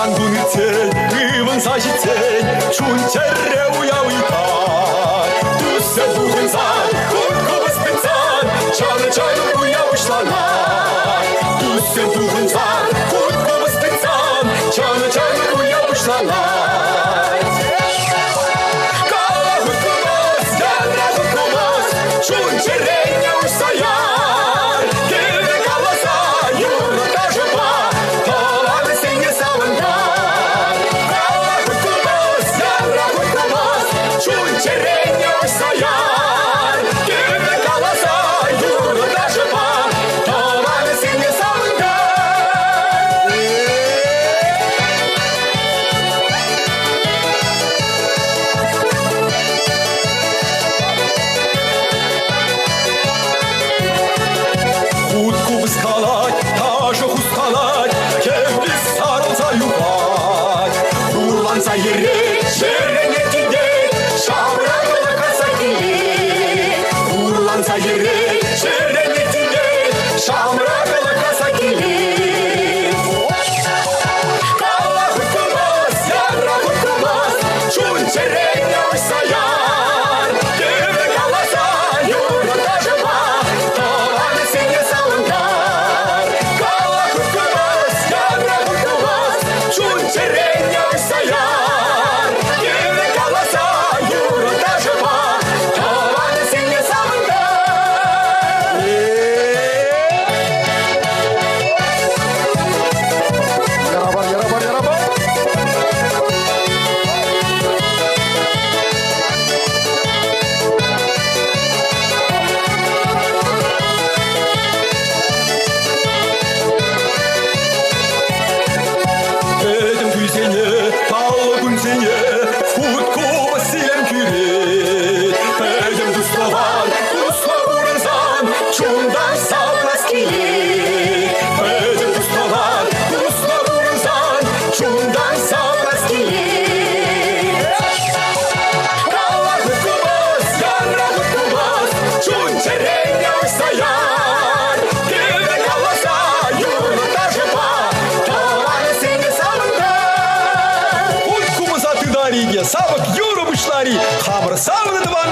Иван сажицей, чунчере уявитар. Дусе бухензан, курко воспензан, чаны уявишланар. Дусе бухензан, курко воспензан, чаны уявишланар. Кала хукумас, янра хукумас, чунчере уявишланар. Гиле каласа, юрта жопа, таланы сенге савандар. Чунчереня саяр, кирне каласа, юрта жопа, таланы сенге савандар. Хутку вскалать, тажу хускалать, кевлис сарылса юпать. Урланса ере, черене кидей, шаврагыла каса кили. Урланса ере, черене кидей, шаврагыла каса кили. Кала хукумас, янра хукумас, чунчереня саяр. Кирне каласа, юрта жопа, таланы сенге савандар. Кала хукумас, янра хукумас, чунчереня саяр. Кирне каласа, юрта жопа, таланы сенге савандар. Ярабар. Этим күзене, талы күнсене, хутку василем күрет. Этим дуславан, дусла урынсан, чундан саплас килет. Этим дуславан, дусла урынсан, чундан саплас килет. Кала хукумас, янра хукумас, чунчереня саяр. Кирне каласа, юрта жопа, таланы сенге савандар. Хутку мызаты дариге, савык юры бушлари, хамыр савыны дыван